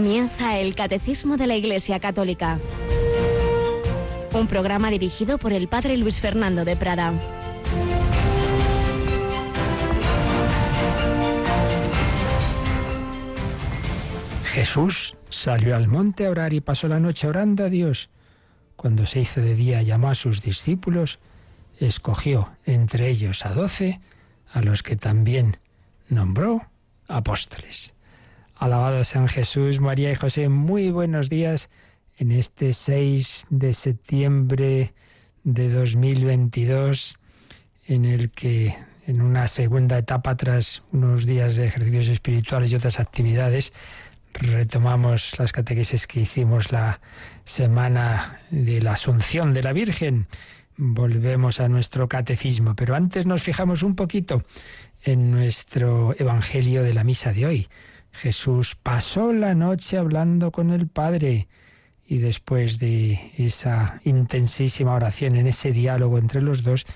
Comienza el Catecismo de la Iglesia Católica. Un programa dirigido por el Padre Luis Fernando de Prada. Jesús salió al monte a orar y pasó la noche orando a Dios. Cuando se hizo de día, llamó a sus discípulos, escogió entre ellos a 12, a los que también nombró apóstoles. Alabado sean Jesús, María y José. Muy buenos días en este 6 de septiembre de 2022, en el que, en una segunda etapa, tras unos días de ejercicios espirituales y otras actividades, retomamos las catequesis que hicimos la semana de la Asunción de la Virgen. Volvemos a nuestro catecismo, pero antes nos fijamos un poquito en nuestro Evangelio de la misa de hoy. Jesús pasó la noche hablando con el Padre y después de esa intensísima oración, en ese diálogo entre los dos,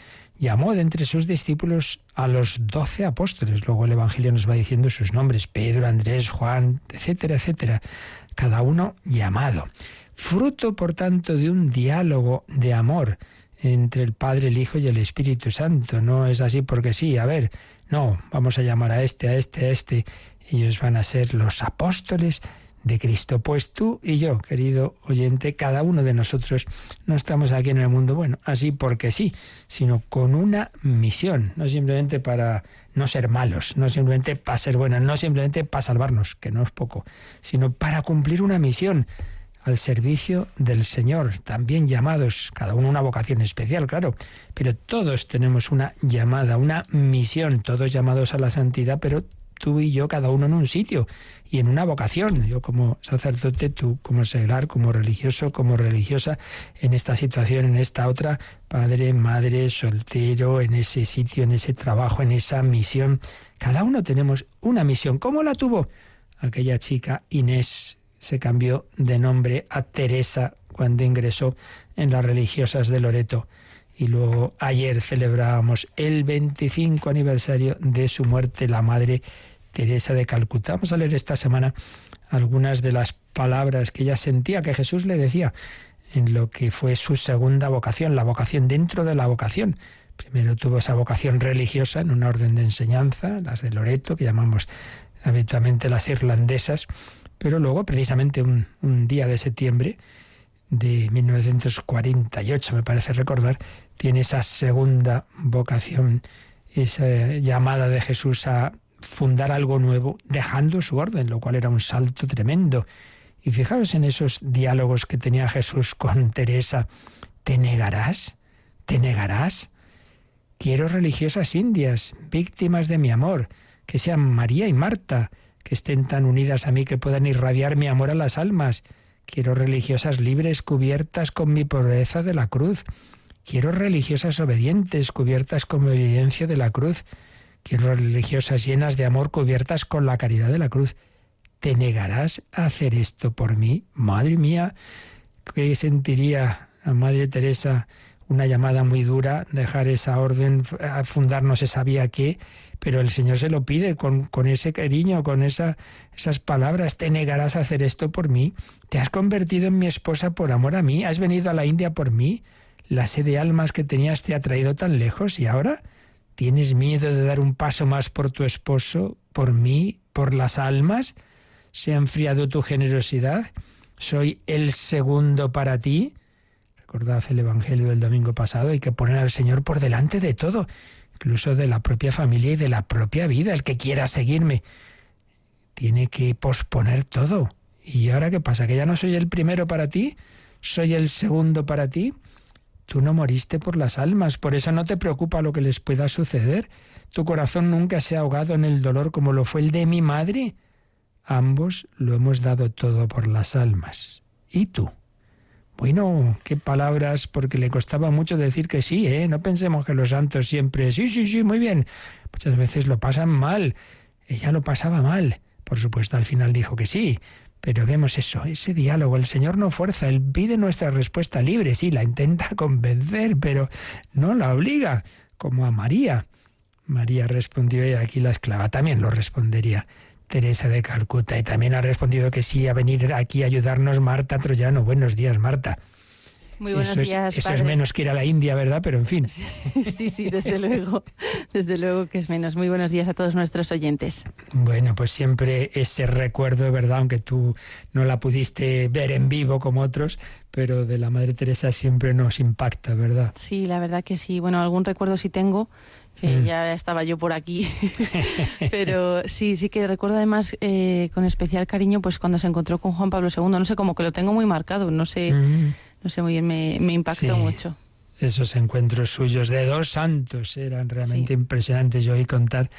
llamó de entre sus discípulos a los 12 apóstoles. Luego el Evangelio nos va diciendo sus nombres: Pedro, Andrés, Juan, etcétera, etcétera. Cada uno llamado. Fruto, por tanto, de un diálogo de amor entre el Padre, el Hijo y el Espíritu Santo. No es así porque sí, no, vamos a llamar a este. Ellos van a ser los apóstoles de Cristo. Pues tú y yo, querido oyente, cada uno de nosotros no estamos aquí en el mundo, así porque sí, sino con una misión, no simplemente para no ser malos, no simplemente para ser buenos, no simplemente para salvarnos, que no es poco, sino para cumplir una misión al servicio del Señor, también llamados, cada uno una vocación especial, claro, pero todos tenemos una llamada, una misión, todos llamados a la santidad, pero tú y yo, cada uno en un sitio y en una vocación. Yo como sacerdote, tú como seglar, como religioso, como religiosa, en esta situación, en esta otra, padre, madre, soltero, en ese sitio, en ese trabajo, en esa misión. Cada uno tenemos una misión. ¿Cómo la tuvo aquella chica Inés? Se cambió de nombre a Teresa cuando ingresó en las religiosas de Loreto. Y luego ayer celebrábamos el 25 aniversario de su muerte, la Madre Teresa de Calcuta. Vamos a leer esta semana algunas de las palabras que ella sentía que Jesús le decía en lo que fue su segunda vocación, la vocación dentro de la vocación. Primero tuvo esa vocación religiosa en una orden de enseñanza, las de Loreto, que llamamos habitualmente las irlandesas, pero luego, precisamente un día de septiembre de 1948, me parece recordar, tiene esa segunda vocación, esa llamada de Jesús a fundar algo nuevo, dejando su orden, lo cual era un salto tremendo. Y fijaos en esos diálogos que tenía Jesús con Teresa. ¿Te negarás? ¿Te negarás? Quiero religiosas indias, víctimas de mi amor, que sean María y Marta, que estén tan unidas a mí que puedan irradiar mi amor a las almas. Quiero religiosas libres cubiertas con mi pobreza de la cruz. Quiero religiosas obedientes cubiertas con mi obediencia de la cruz. Quiero religiosas llenas de amor cubiertas con la caridad de la cruz. ¿Te negarás a hacer esto por mí? Madre mía, ¿qué sentiría a Madre Teresa? Una llamada muy dura, dejar esa orden, fundar no se sabía qué, pero el Señor se lo pide con ese cariño, con esas palabras. ¿Te negarás a hacer esto por mí? ¿Te has convertido en mi esposa por amor a mí? ¿Has venido a la India por mí? ¿La sed de almas que tenías te ha traído tan lejos y ahora tienes miedo de dar un paso más por tu esposo, por mí, por las almas? ¿Se ha enfriado tu generosidad? ¿Soy el segundo para ti? Recordad el Evangelio del domingo pasado, hay que poner al Señor por delante de todo, incluso de la propia familia y de la propia vida. El que quiera seguirme tiene que posponer todo. ¿Y ahora qué pasa? ¿Que ya no soy el primero para ti? ¿Soy el segundo para ti? Tú no moriste por las almas, por eso no te preocupa lo que les pueda suceder. Tu corazón nunca se ha ahogado en el dolor como lo fue el de mi madre. Ambos lo hemos dado todo por las almas. ¿Y tú? Bueno, qué palabras, porque le costaba mucho decir que sí, ¿eh? No pensemos que los santos siempre, sí, muy bien. Muchas veces lo pasan mal. Ella lo pasaba mal. Por supuesto, al final dijo que sí. Pero vemos eso, ese diálogo. El Señor no fuerza, Él pide nuestra respuesta libre. Sí, la intenta convencer, pero no la obliga, como a María. María respondió, y aquí la esclava también lo respondería. Teresa de Calcuta. Y también ha respondido que sí a venir aquí a ayudarnos Marta Troyano. Buenos días, Marta. Muy buenos días, Eso padre. es menos que ir a la India, ¿verdad? Pero en fin. Sí, desde luego que es menos. Muy buenos días a todos nuestros oyentes. Bueno, pues siempre ese recuerdo, ¿verdad? Aunque tú no la pudiste ver en vivo como otros, pero de la Madre Teresa siempre nos impacta, ¿verdad? Sí, la verdad que sí. Bueno, algún recuerdo sí tengo, que ya estaba yo por aquí, pero sí que recuerdo además con especial cariño pues cuando se encontró con Juan Pablo II. No sé, como que lo tengo muy marcado, no sé muy bien, me impactó mucho. Esos encuentros suyos de dos santos eran realmente impresionantes. Yo oí contar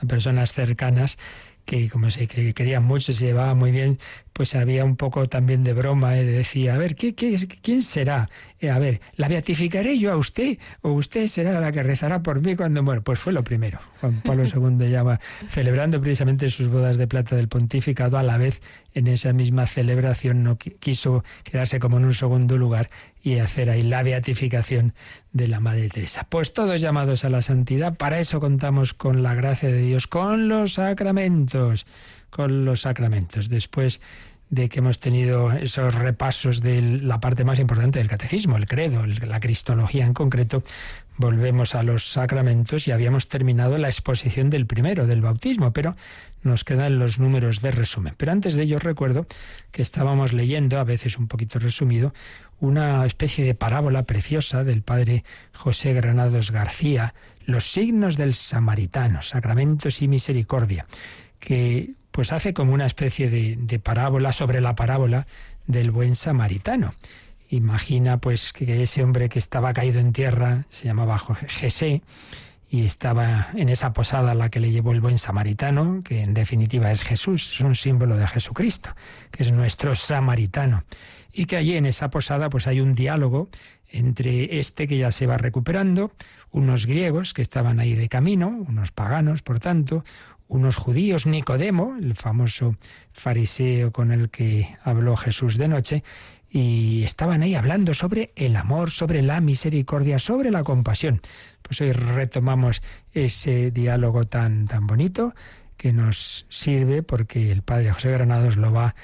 a personas cercanas que como sé que querían mucho, se llevaba muy bien, pues había un poco también de broma, decía, a ver, ¿quién será? A ver, ¿la beatificaré yo a usted? ¿O usted será la que rezará por mí cuando muera? Pues fue lo primero. Juan Pablo II ya va celebrando precisamente sus bodas de plata del pontificado, a la vez en esa misma celebración no quiso quedarse como en un segundo lugar y hacer ahí la beatificación de la Madre Teresa. Pues todos llamados a la santidad, para eso contamos con la gracia de Dios, con los sacramentos, después de que hemos tenido esos repasos de la parte más importante del catecismo, el credo, la cristología en concreto, volvemos a los sacramentos y habíamos terminado la exposición del primero, del bautismo, pero nos quedan los números de resumen. Pero antes de ello recuerdo que estábamos leyendo, a veces un poquito resumido, una especie de parábola preciosa del padre José Granados García, Los signos del samaritano, sacramentos y misericordia, que pues hace como una especie de parábola sobre la parábola del buen samaritano. Imagina pues que ese hombre que estaba caído en tierra se llamaba Jesé y estaba en esa posada a la que le llevó el buen samaritano, que en definitiva es Jesús, es un símbolo de Jesucristo, que es nuestro samaritano. Y que allí en esa posada pues hay un diálogo entre este que ya se va recuperando, unos griegos que estaban ahí de camino, unos paganos por tanto, unos judíos, Nicodemo, el famoso fariseo con el que habló Jesús de noche, y estaban ahí hablando sobre el amor, sobre la misericordia, sobre la compasión. Pues hoy retomamos ese diálogo tan bonito que nos sirve porque el padre José Granados lo va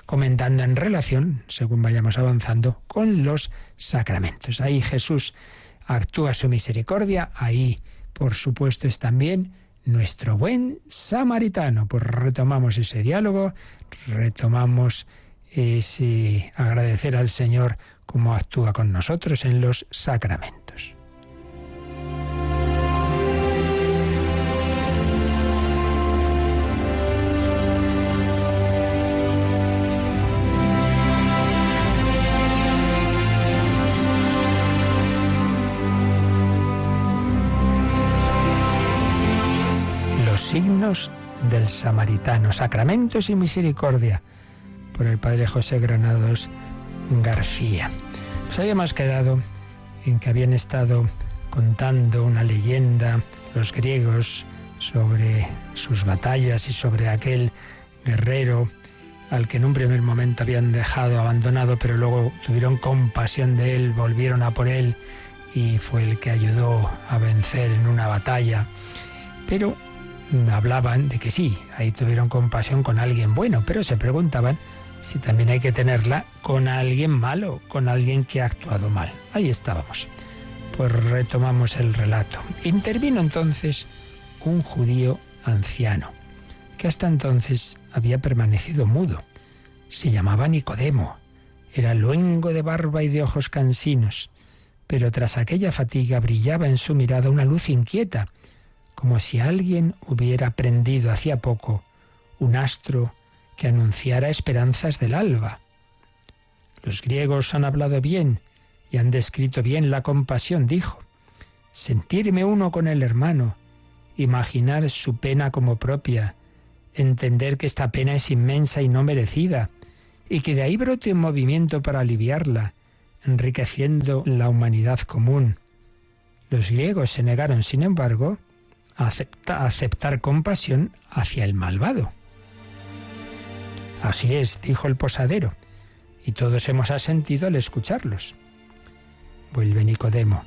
comentando en relación, según vayamos avanzando, con los sacramentos. Ahí Jesús actúa su misericordia, ahí por supuesto es también nuestro buen samaritano. Pues retomamos ese diálogo, retomamos ese agradecer al Señor cómo actúa con nosotros en los sacramentos. Signos del samaritano, sacramentos y misericordia, por el padre José Granados García. Nos habíamos quedado en que habían estado contando una leyenda los griegos sobre sus batallas y sobre aquel guerrero al que en un primer momento habían dejado abandonado, pero luego tuvieron compasión de él, volvieron a por él y fue el que ayudó a vencer en una batalla. Pero hablaban de que sí, ahí tuvieron compasión con alguien bueno, pero se preguntaban si también hay que tenerla con alguien malo, con alguien que ha actuado mal. Ahí estábamos. Pues retomamos el relato. Intervino entonces un judío anciano, que hasta entonces había permanecido mudo. Se llamaba Nicodemo, era luengo de barba y de ojos cansinos, pero tras aquella fatiga brillaba en su mirada una luz inquieta, como si alguien hubiera prendido hacía poco un astro que anunciara esperanzas del alba. Los griegos han hablado bien y han descrito bien la compasión, dijo. Sentirme uno con el hermano, imaginar su pena como propia, entender que esta pena es inmensa y no merecida, y que de ahí brote un movimiento para aliviarla, enriqueciendo la humanidad común. Los griegos se negaron, sin embargo, a aceptar compasión hacia el malvado. Así es, dijo el posadero, y todos hemos asentido al escucharlos. Vuelve Nicodemo.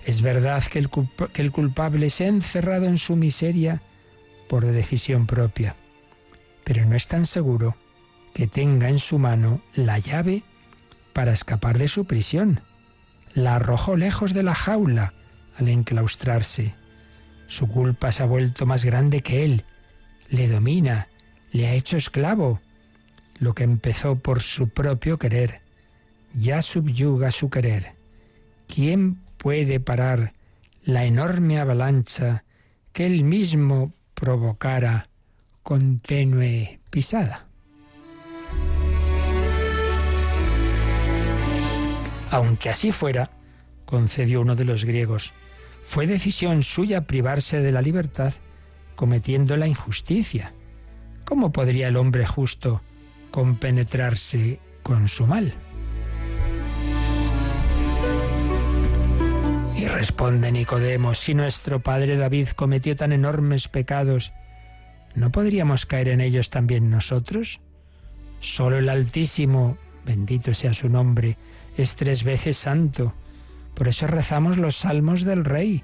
Es verdad que el culpable se ha encerrado en su miseria por decisión propia, pero no es tan seguro que tenga en su mano la llave para escapar de su prisión. La arrojó lejos de la jaula al enclaustrarse. Su culpa se ha vuelto más grande que él. Le domina, le ha hecho esclavo. Lo que empezó por su propio querer, ya subyuga su querer. ¿Quién puede parar la enorme avalancha que él mismo provocara con tenue pisada? Aunque así fuera, concedió uno de los griegos, fue decisión suya privarse de la libertad cometiendo la injusticia. ¿Cómo podría el hombre justo compenetrarse con su mal? Y responde Nicodemo, si nuestro padre David cometió tan enormes pecados, ¿no podríamos caer en ellos también nosotros? Solo el Altísimo, bendito sea su nombre, es 3 veces santo. Por eso rezamos los salmos del Rey,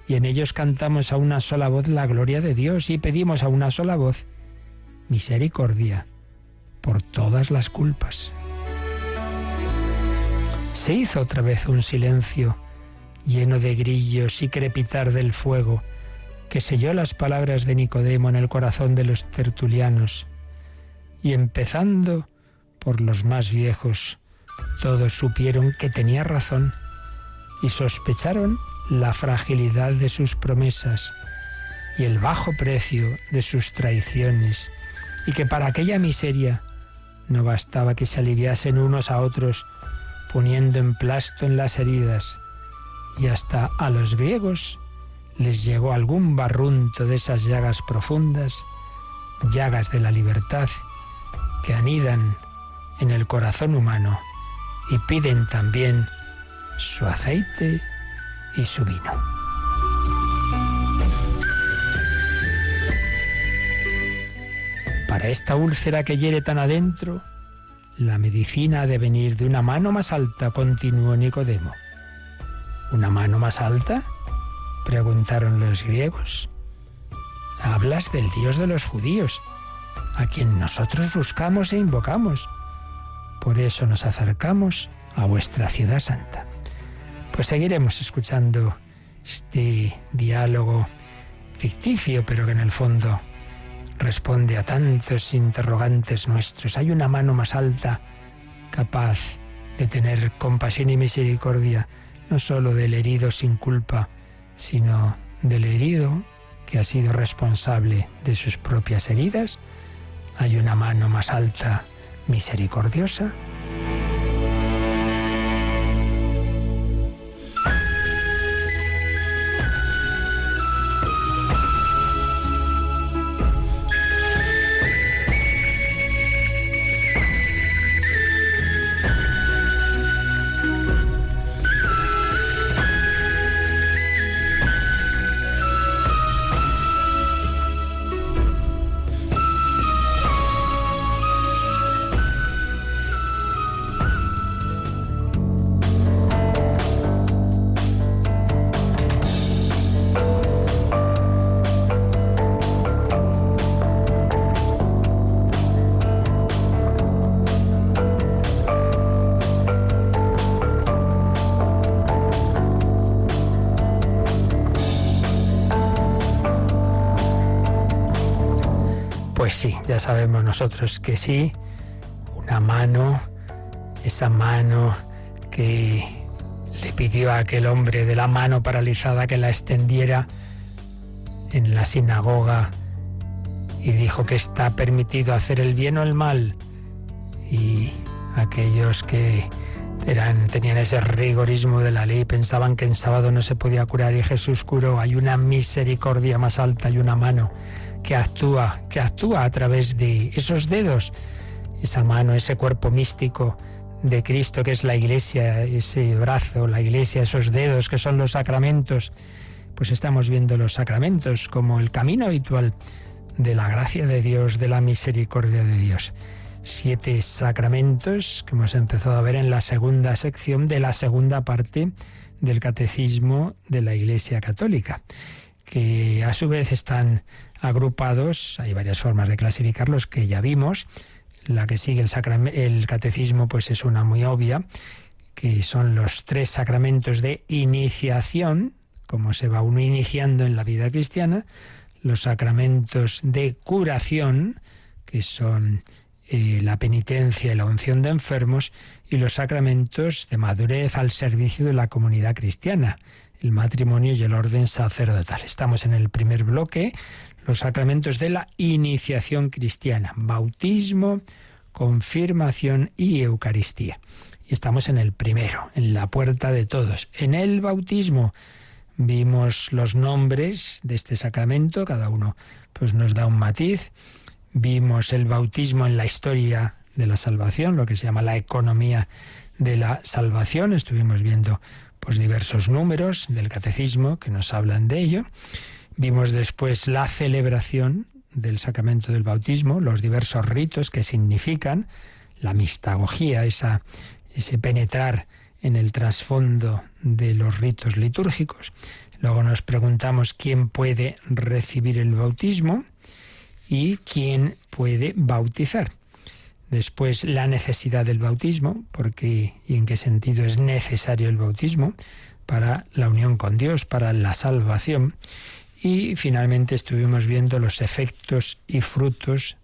y en ellos cantamos a una sola voz la gloria de Dios y pedimos a una sola voz misericordia por todas las culpas. Se hizo otra vez un silencio lleno de grillos y crepitar del fuego que selló las palabras de Nicodemo en el corazón de los tertulianos. Y empezando por los más viejos, todos supieron que tenía razón y sospecharon la fragilidad de sus promesas y el bajo precio de sus traiciones, y que para aquella miseria no bastaba que se aliviasen unos a otros poniendo emplasto en las heridas, y hasta a los griegos les llegó algún barrunto de esas llagas profundas, llagas de la libertad, que anidan en el corazón humano y piden también su aceite y su vino. Para esta úlcera que hiere tan adentro, la medicina ha de venir de una mano más alta, continuó Nicodemo. ¿Una mano más alta?, preguntaron los griegos. Hablas del Dios de los judíos, a quien nosotros buscamos e invocamos. Por eso nos acercamos a vuestra ciudad santa. Pues seguiremos escuchando este diálogo ficticio, pero que en el fondo responde a tantos interrogantes nuestros. Hay una mano más alta capaz de tener compasión y misericordia, no solo del herido sin culpa, sino del herido que ha sido responsable de sus propias heridas. Hay una mano más alta, misericordiosa. Pues sí, ya sabemos nosotros que sí, una mano, esa mano que le pidió a aquel hombre de la mano paralizada que la extendiera en la sinagoga y dijo que está permitido hacer el bien o el mal, y aquellos que tenían ese rigorismo de la ley pensaban que en sábado no se podía curar y Jesús curó. Hay una misericordia más alta y una mano que actúa a través de esos dedos, esa mano, ese cuerpo místico de Cristo que es la Iglesia, ese brazo, la Iglesia, esos dedos que son los sacramentos. Pues estamos viendo los sacramentos como el camino habitual de la gracia de Dios, de la misericordia de Dios. 7 sacramentos que hemos empezado a ver en la segunda sección de la segunda parte del Catecismo de la Iglesia Católica, que a su vez están agrupados, hay varias formas de clasificarlos que ya vimos. La que sigue el catecismo pues es una muy obvia, que son los 3 sacramentos de iniciación, como se va uno iniciando en la vida cristiana, los sacramentos de curación, que son la penitencia y la unción de enfermos, y los sacramentos de madurez al servicio de la comunidad cristiana, el matrimonio y el orden sacerdotal. Estamos en el primer bloque, los sacramentos de la iniciación cristiana, bautismo, confirmación y Eucaristía. Y estamos en el primero, en la puerta de todos. En el bautismo vimos los nombres de este sacramento, cada uno pues nos da un matiz. Vimos el bautismo en la historia de la salvación, lo que se llama la economía de la salvación. Estuvimos viendo pues diversos números del catecismo que nos hablan de ello. Vimos después la celebración del sacramento del bautismo, los diversos ritos que significan, la mistagogía, ese penetrar en el trasfondo de los ritos litúrgicos. Luego nos preguntamos quién puede recibir el bautismo y quién puede bautizar. Después la necesidad del bautismo, porque y en qué sentido es necesario el bautismo para la unión con Dios, para la salvación. Y finalmente estuvimos viendo los efectos y frutos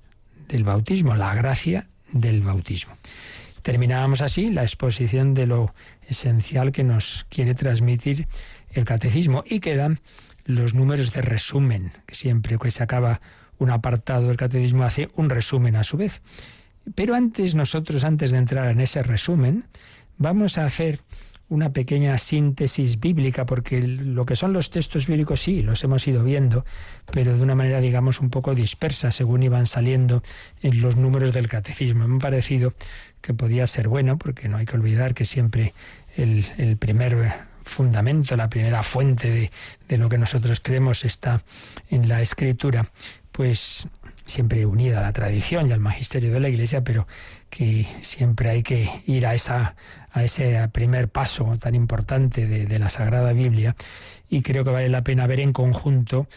del bautismo, la gracia del bautismo. Terminábamos así la exposición de lo esencial que nos quiere transmitir el catecismo y quedan los números de resumen, que siempre que se acaba un apartado del catecismo hace un resumen a su vez. Pero antes de entrar en ese resumen, vamos a hacer una pequeña síntesis bíblica, porque lo que son los textos bíblicos sí, los hemos ido viendo, pero de una manera, digamos, un poco dispersa, según iban saliendo en los números del catecismo. Me ha parecido que podía ser bueno, porque no hay que olvidar que siempre el primer fundamento, la primera fuente de lo que nosotros creemos está en la Escritura, pues siempre unida a la tradición y al magisterio de la Iglesia, pero que siempre hay que ir a ese primer paso tan importante de la Sagrada Biblia, y creo que vale la pena ver en conjunto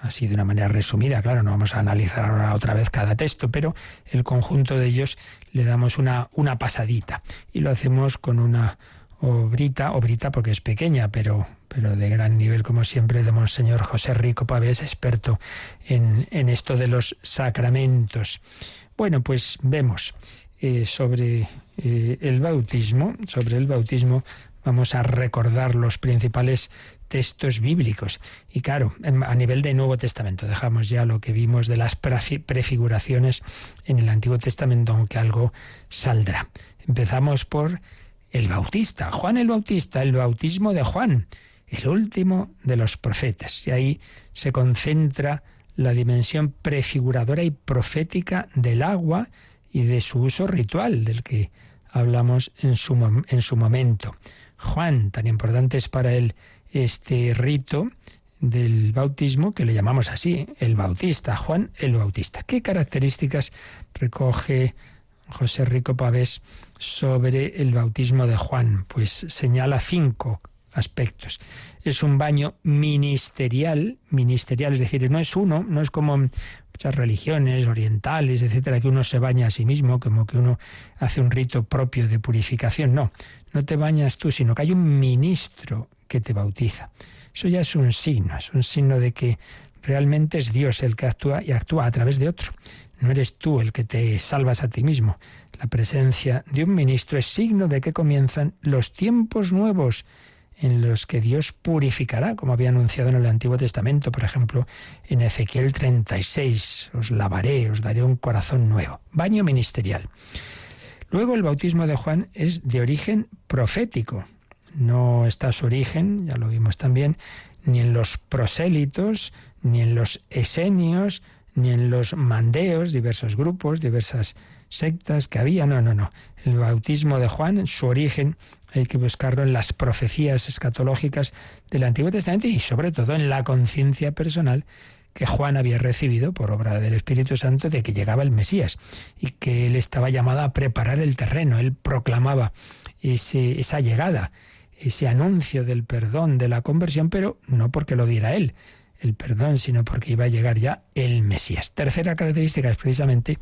así de una manera resumida, claro, no vamos a analizar ahora otra vez cada texto, pero el conjunto de ellos le damos una pasadita, y lo hacemos con una obrita porque es pequeña, pero de gran nivel, como siempre, de Monseñor José Rico Pavés, experto en esto de los sacramentos. Bueno, pues vemos sobre el bautismo vamos a recordar los principales textos bíblicos. Y claro, a nivel de Nuevo Testamento, dejamos ya lo que vimos de las prefiguraciones en el Antiguo Testamento, aunque algo saldrá. Empezamos por el Bautista, Juan el Bautista, el bautismo de Juan, el último de los profetas. Y ahí se concentra la dimensión prefiguradora y profética del agua y de su uso ritual, del que hablamos en su momento. Juan, tan importante es para él este rito del bautismo, que le llamamos así, el Bautista, Juan el Bautista. ¿Qué características recoge José Rico Pavés sobre el bautismo de Juan? Pues señala 5 aspectos. Es un baño ministerial, es decir, no es como muchas religiones orientales, etcétera, que uno se baña a sí mismo, como que uno hace un rito propio de purificación. No te bañas tú, sino que hay un ministro que te bautiza. Eso ya es un signo de que realmente es Dios el que actúa y actúa a través de otro. No eres tú el que te salvas a ti mismo. La presencia de un ministro es signo de que comienzan los tiempos nuevos en los que Dios purificará, como había anunciado en el Antiguo Testamento, por ejemplo, en Ezequiel 36, os lavaré, os daré un corazón nuevo. Baño ministerial. Luego el bautismo de Juan es de origen profético. No está su origen, ya lo vimos también, ni en los prosélitos, ni en los esenios, ni en los mandeos, diversos grupos, diversas sectas que había. No. El bautismo de Juan, su origen, hay que buscarlo en las profecías escatológicas del Antiguo Testamento y sobre todo en la conciencia personal que Juan había recibido por obra del Espíritu Santo de que llegaba el Mesías y que él estaba llamado a preparar el terreno. Él proclamaba esa llegada, ese anuncio del perdón, de la conversión, pero no porque lo diera él el perdón, sino porque iba a llegar ya el Mesías. Tercera característica es precisamente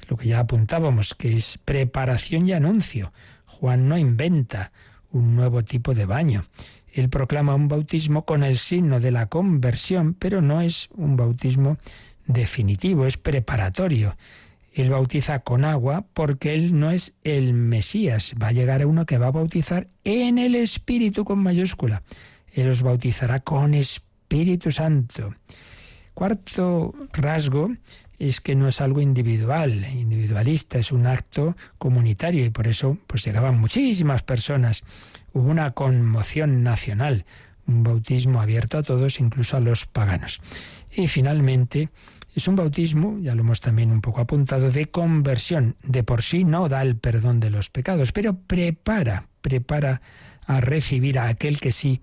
lo que ya apuntábamos, que es preparación y anuncio. Juan no inventa un nuevo tipo de baño. Él proclama un bautismo con el signo de la conversión, pero no es un bautismo definitivo, es preparatorio. Él bautiza con agua porque él no es el Mesías. Va a llegar a uno que va a bautizar en el Espíritu con mayúscula. Él os bautizará con Espíritu Santo. Cuarto rasgo es que no es algo individualista, es un acto comunitario y por eso pues llegaban muchísimas personas. Hubo una conmoción nacional, un bautismo abierto a todos, incluso a los paganos. Y finalmente es un bautismo, ya lo hemos también un poco apuntado, de conversión. De por sí no da el perdón de los pecados, pero prepara a recibir a aquel que sí,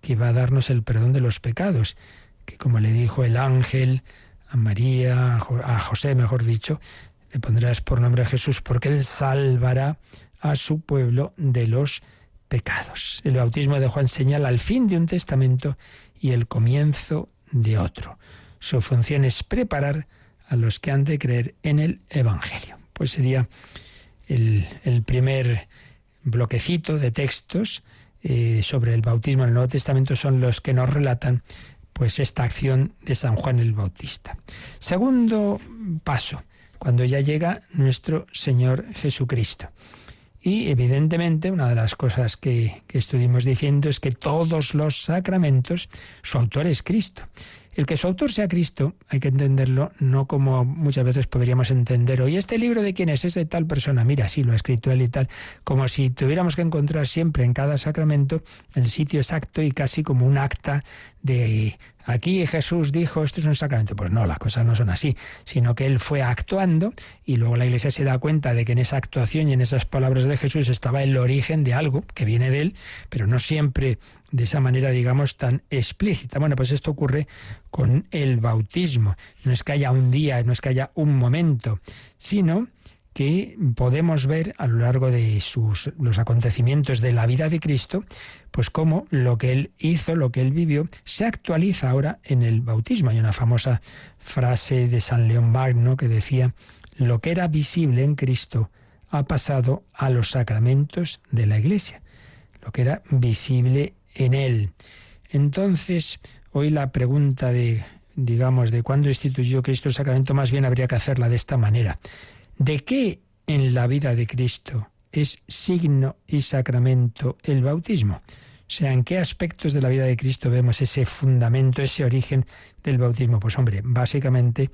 que va a darnos el perdón de los pecados, que como le dijo el ángel a María, a José, mejor dicho, le pondrás por nombre a Jesús, porque él salvará a su pueblo de los pecados. El bautismo de Juan señala el fin de un testamento y el comienzo de otro. Su función es preparar a los que han de creer en el Evangelio. Pues sería el primer bloquecito de textos sobre el bautismo en el Nuevo Testamento, son los que nos relatan pues esta acción de San Juan el Bautista. Segundo paso, cuando ya llega nuestro Señor Jesucristo. Y evidentemente una de las cosas que estuvimos diciendo es que todos los sacramentos, su autor es Cristo. El que su autor sea Cristo, hay que entenderlo no como muchas veces podríamos entender hoy. ¿Este libro de quién es? Es de tal persona. Mira, sí, lo ha escrito él y tal. Como si tuviéramos que encontrar siempre en cada sacramento el sitio exacto y casi como un acta de aquí Jesús dijo esto es un sacramento. Pues no, las cosas no son así, sino que él fue actuando y luego la Iglesia se da cuenta de que en esa actuación y en esas palabras de Jesús estaba el origen de algo que viene de él, pero no siempre de esa manera, digamos, tan explícita. Bueno, pues esto ocurre con el bautismo. No es que haya un día, no es que haya un momento, sino que podemos ver a lo largo de los acontecimientos de la vida de Cristo, pues cómo lo que él hizo, lo que él vivió, se actualiza ahora en el bautismo. Hay una famosa frase de San León Magno que decía: lo que era visible en Cristo ha pasado a los sacramentos de la Iglesia. Lo que era visible en él. Entonces, hoy la pregunta de cuándo instituyó Cristo el sacramento, más bien habría que hacerla de esta manera. ¿De qué en la vida de Cristo es signo y sacramento el bautismo? O sea, ¿en qué aspectos de la vida de Cristo vemos ese fundamento, ese origen del bautismo? Pues hombre, básicamente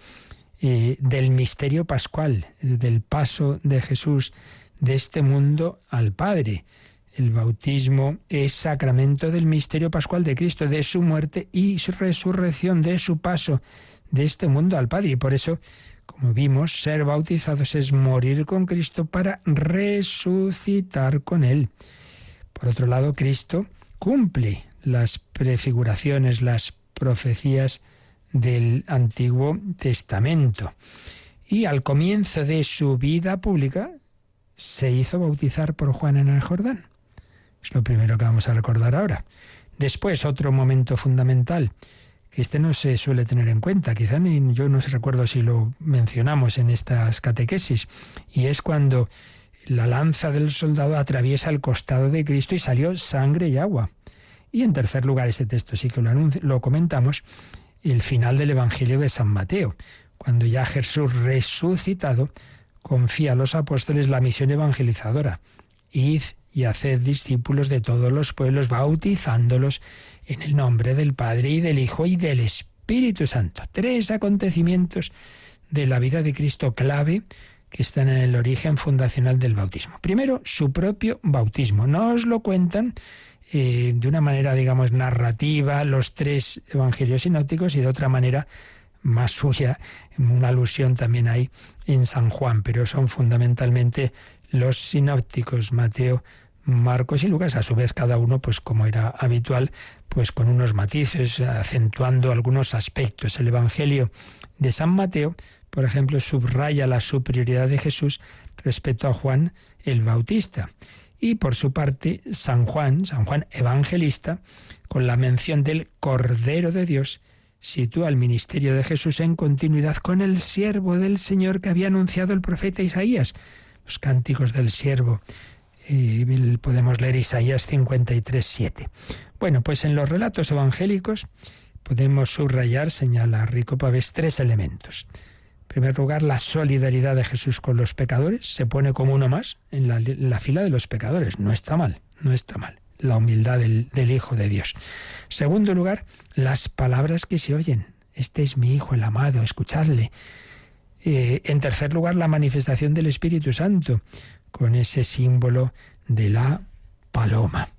del misterio pascual, del paso de Jesús de este mundo al Padre. El bautismo es sacramento del misterio pascual de Cristo, de su muerte y su resurrección, de su paso de este mundo al Padre. Y por eso, como vimos, ser bautizados es morir con Cristo para resucitar con Él. Por otro lado, Cristo cumple las prefiguraciones, las profecías del Antiguo Testamento. Y al comienzo de su vida pública se hizo bautizar por Juan en el Jordán. Es lo primero que vamos a recordar ahora. Después, otro momento fundamental, que no se suele tener en cuenta, quizá yo no recuerdo si lo mencionamos en estas catequesis, y es cuando la lanza del soldado atraviesa el costado de Cristo y salió sangre y agua. Y en tercer lugar, ese texto sí que lo comentamos, el final del Evangelio de San Mateo, cuando ya Jesús resucitado confía a los apóstoles la misión evangelizadora. Id y haced discípulos de todos los pueblos, bautizándolos en el nombre del Padre y del Hijo y del Espíritu Santo. 3 acontecimientos de la vida de Cristo clave que están en el origen fundacional del bautismo. Primero, su propio bautismo. Nos lo cuentan de una manera, digamos, narrativa los 3 evangelios sinópticos y de otra manera más suya, una alusión también hay en San Juan, pero son fundamentalmente los sinópticos, Mateo, Marcos y Lucas, a su vez cada uno, pues como era habitual, pues con unos matices, acentuando algunos aspectos. El Evangelio de San Mateo, por ejemplo, subraya la superioridad de Jesús respecto a Juan el Bautista. Y por su parte, San Juan Evangelista, con la mención del Cordero de Dios, sitúa el ministerio de Jesús en continuidad con el siervo del Señor que había anunciado el profeta Isaías. Los cánticos del siervo. Podemos leer Isaías 53:7. Bueno, pues en los relatos evangélicos podemos subrayar, señala Rico Pavés, 3 elementos. En primer lugar, la solidaridad de Jesús con los pecadores. Se pone como uno más en la fila de los pecadores. No está mal, no está mal. La humildad del Hijo de Dios. Segundo lugar, las palabras que se oyen. Este es mi Hijo, el amado, escuchadle. En tercer lugar, la manifestación del Espíritu Santo, con ese símbolo de la paloma.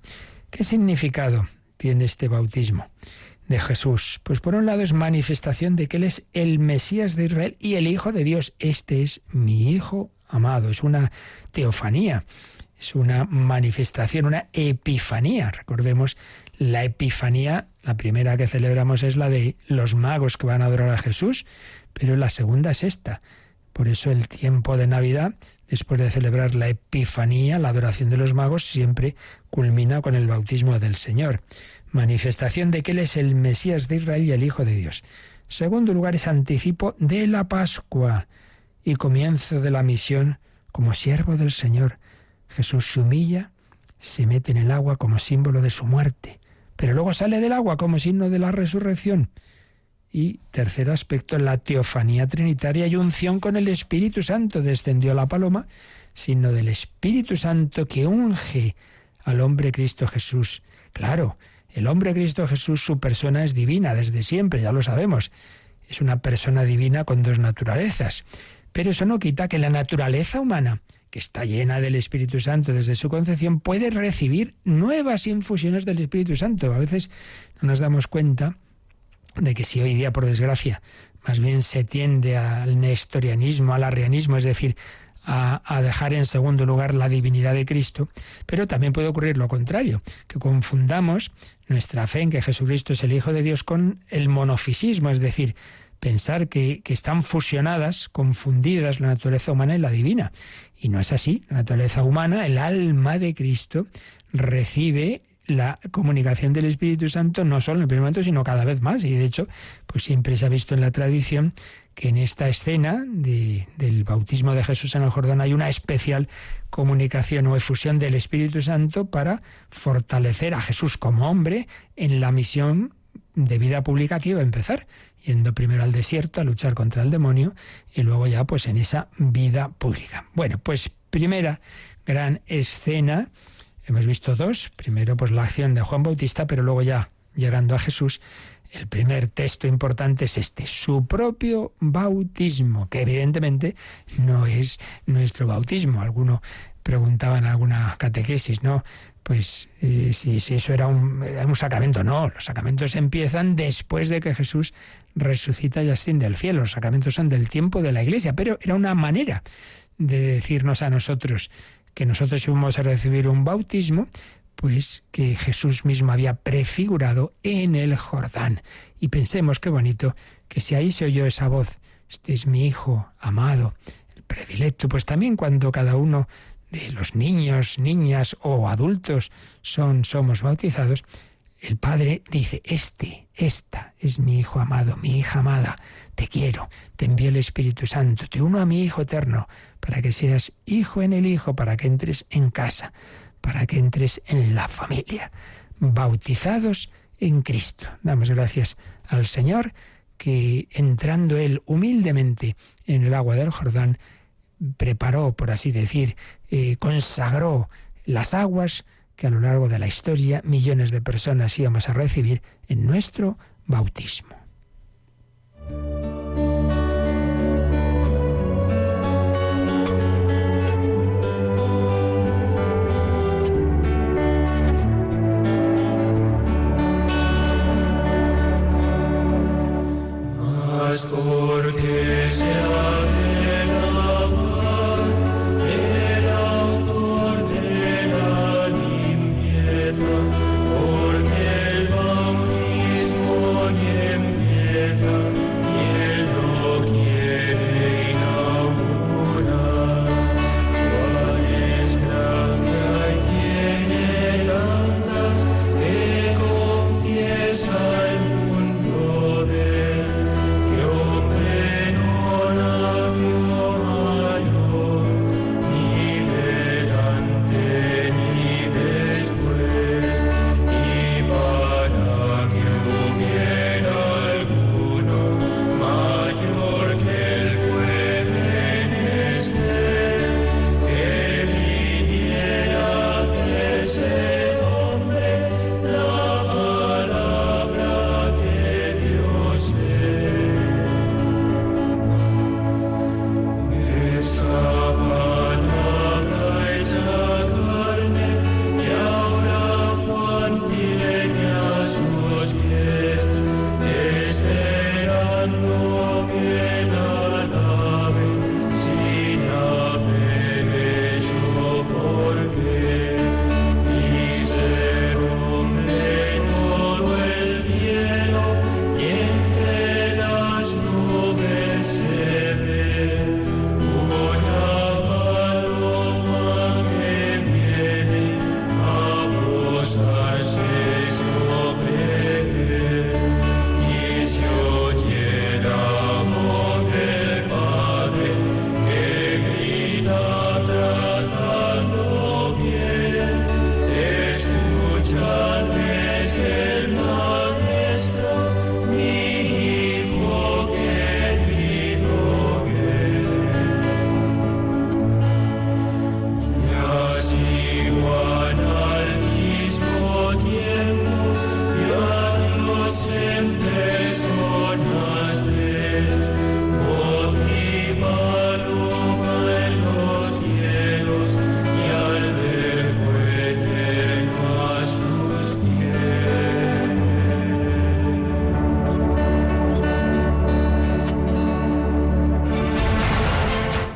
¿Qué significado tiene este bautismo de Jesús? Pues por un lado es manifestación de que Él es el Mesías de Israel y el Hijo de Dios. Este es mi Hijo amado. Es una teofanía. Es una manifestación, una epifanía. Recordemos, la epifanía, la primera que celebramos es la de los magos que van a adorar a Jesús, pero la segunda es esta. Por eso el tiempo de Navidad, después de celebrar la epifanía, la adoración de los magos, siempre culmina con el bautismo del Señor. Manifestación de que Él es el Mesías de Israel y el Hijo de Dios. Segundo lugar, es anticipo de la Pascua y comienzo de la misión como siervo del Señor. Jesús se humilla, se mete en el agua como símbolo de su muerte, pero luego sale del agua como signo de la resurrección. Y tercer aspecto, la teofanía trinitaria y unción con el Espíritu Santo. Descendió la paloma, signo del Espíritu Santo que unge al hombre Cristo Jesús. Claro, el hombre Cristo Jesús, su persona es divina desde siempre, ya lo sabemos. Es una persona divina con 2 naturalezas. Pero eso no quita que la naturaleza humana, que está llena del Espíritu Santo desde su concepción, puede recibir nuevas infusiones del Espíritu Santo. A veces no nos damos cuenta de que si hoy día, por desgracia, más bien se tiende al nestorianismo, al arrianismo, es decir, a dejar en segundo lugar la divinidad de Cristo, pero también puede ocurrir lo contrario, que confundamos nuestra fe en que Jesucristo es el Hijo de Dios con el monofisismo, es decir, pensar que están fusionadas, confundidas la naturaleza humana y la divina. Y no es así. La naturaleza humana, el alma de Cristo, recibe la comunicación del Espíritu Santo no solo en el primer momento, sino cada vez más. Y de hecho, pues siempre se ha visto en la tradición que en esta escena del bautismo de Jesús en el Jordán hay una especial comunicación o efusión del Espíritu Santo para fortalecer a Jesús como hombre en la misión de vida pública que iba a empezar, yendo primero al desierto a luchar contra el demonio y luego ya pues en esa vida pública. Bueno, pues primera gran escena, hemos visto 2, primero pues la acción de Juan Bautista, pero luego ya llegando a Jesús, el primer texto importante es este, su propio bautismo, que evidentemente no es nuestro bautismo. Alguno preguntaba en alguna catequesis, ¿no? Pues si eso era un sacramento. No, los sacramentos empiezan después de que Jesús resucita y asciende al cielo. Los sacramentos son del tiempo de la Iglesia, pero era una manera de decirnos a nosotros que nosotros íbamos a recibir un bautismo, pues que Jesús mismo había prefigurado en el Jordán. Y pensemos qué bonito que si ahí se oyó esa voz, este es mi Hijo amado, el predilecto, pues también cuando cada uno de los niños, niñas o adultos somos bautizados, el Padre dice, esta es mi Hijo amado, mi hija amada, te quiero, te envío el Espíritu Santo, te uno a mi Hijo eterno, para que seas hijo en el Hijo, para que entres en casa, para que entres en la familia, bautizados en Cristo. Damos gracias al Señor que entrando Él humildemente en el agua del Jordán, preparó, por así decir, consagró las aguas que a lo largo de la historia millones de personas íbamos a recibir en nuestro bautismo. Porque sea de la mar el autor de la limpieza, porque el bautismo ni en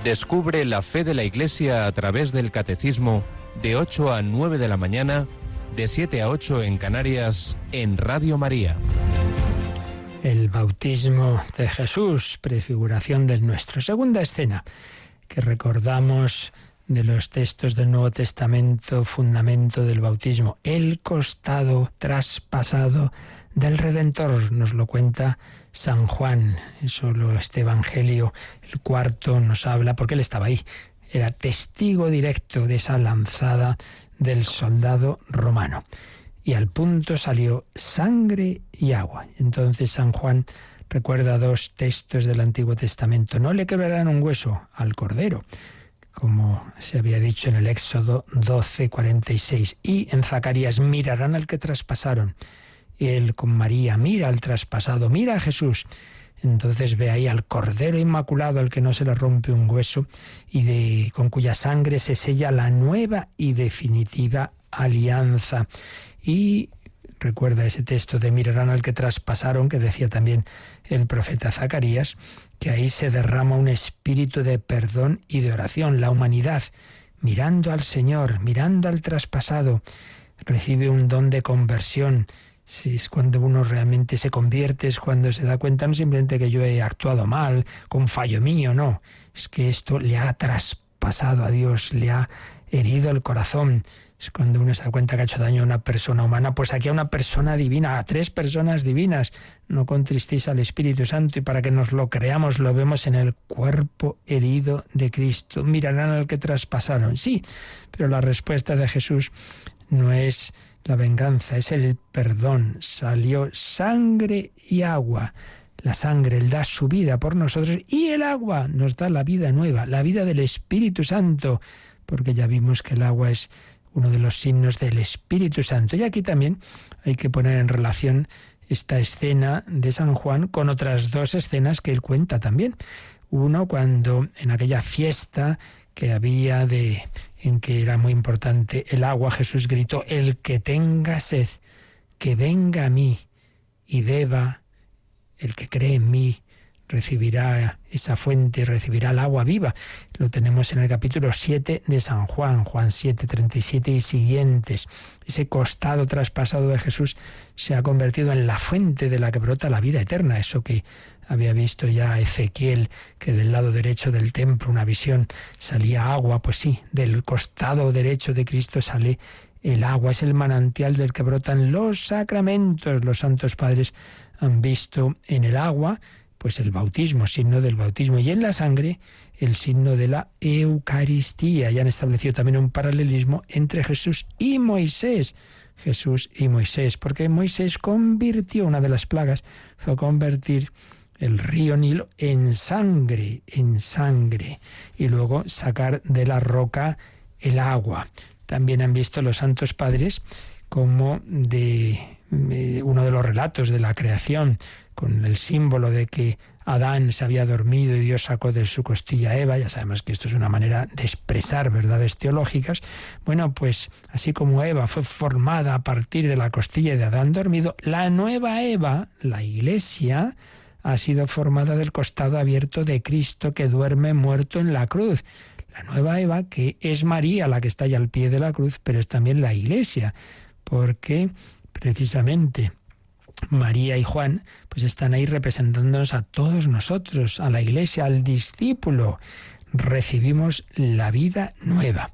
Descubre la fe de la Iglesia a través del Catecismo de 8 a 9 de la mañana, de 7 a 8 en Canarias, en Radio María. El bautismo de Jesús, prefiguración del nuestro. Segunda escena que recordamos de los textos del Nuevo Testamento, fundamento del bautismo, el costado traspasado del Redentor. Nos lo cuenta San Juan. Solo este Evangelio, el cuarto, nos habla, porque él estaba ahí. Era testigo directo de esa lanzada del soldado romano. Y al punto salió sangre y agua. Entonces San Juan recuerda dos textos del Antiguo Testamento. No le quebrarán un hueso al Cordero, como se había dicho en el Éxodo 12:46. Y en Zacarías, mirarán al que traspasaron. Y él con María, mira al traspasado, mira a Jesús. Entonces ve ahí al Cordero Inmaculado, al que no se le rompe un hueso, y con cuya sangre se sella la nueva y definitiva alianza. Y recuerda ese texto de mirarán al que traspasaron, que decía también el profeta Zacarías, que ahí se derrama un espíritu de perdón y de oración. La humanidad, mirando al Señor, mirando al traspasado, recibe un don de conversión. Si es cuando uno realmente se convierte, es cuando se da cuenta no simplemente que yo he actuado mal, con fallo mío, no. Es que esto le ha traspasado a Dios, le ha herido el corazón. Es cuando uno se da cuenta que ha hecho daño a una persona humana, pues aquí a una persona divina, a tres personas divinas. No contristéis al Espíritu Santo, y para que nos lo creamos lo vemos en el cuerpo herido de Cristo. Mirarán al que traspasaron, sí, pero la respuesta de Jesús no es la venganza, es el perdón. Salió sangre y agua. La sangre, Él da su vida por nosotros, y el agua nos da la vida nueva, la vida del Espíritu Santo, porque ya vimos que el agua es uno de los signos del Espíritu Santo. Y aquí también hay que poner en relación esta escena de San Juan con otras dos escenas que él cuenta también. Uno, cuando en aquella fiesta que había en que era muy importante el agua, Jesús gritó: el que tenga sed, que venga a mí y beba. El que cree en mí recibirá esa fuente, recibirá el agua viva. Lo tenemos en el capítulo 7 de San Juan, Juan 7, 37 y siguientes. Ese costado traspasado de Jesús se ha convertido en la fuente de la que brota la vida eterna. Eso que había visto ya Ezequiel, que del lado derecho del templo, una visión, salía agua. Pues sí, del costado derecho de Cristo sale el agua. Es el manantial del que brotan los sacramentos. Los santos padres han visto en el agua pues el bautismo, signo del bautismo, y en la sangre el signo de la Eucaristía. Y han establecido también un paralelismo entre Jesús y Moisés. Jesús y Moisés, porque Moisés convirtió, una de las plagas fue convertir el río Nilo en sangre, y luego sacar de la roca el agua. También han visto los santos padres como de uno de los relatos de la creación, con el símbolo de que Adán se había dormido y Dios sacó de su costilla a Eva. Ya sabemos que esto es una manera de expresar verdades teológicas. Bueno, pues así como Eva fue formada a partir de la costilla de Adán dormido, la nueva Eva, la Iglesia, ha sido formada del costado abierto de Cristo, que duerme muerto en la cruz. La nueva Eva, que es María, la que está ya al pie de la cruz, pero es también la Iglesia, porque precisamente María y Juan pues están ahí representándonos a todos nosotros, a la Iglesia, al discípulo. Recibimos la vida nueva.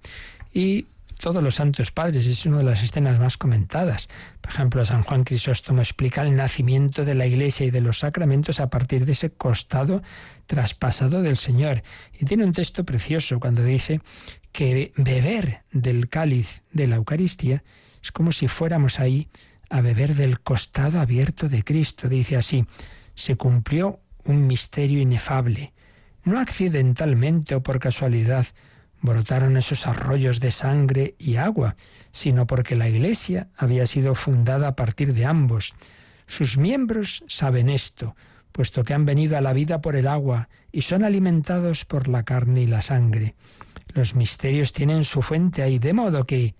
Y todos los santos padres, es una de las escenas más comentadas. Por ejemplo, San Juan Crisóstomo explica el nacimiento de la Iglesia y de los sacramentos a partir de ese costado traspasado del Señor. Y tiene un texto precioso cuando dice que beber del cáliz de la Eucaristía es como si fuéramos ahí a beber del costado abierto de Cristo. Dice así: se cumplió un misterio inefable. No accidentalmente o por casualidad brotaron esos arroyos de sangre y agua, sino porque la Iglesia había sido fundada a partir de ambos. Sus miembros saben esto, puesto que han venido a la vida por el agua y son alimentados por la carne y la sangre. Los misterios tienen su fuente ahí, de modo que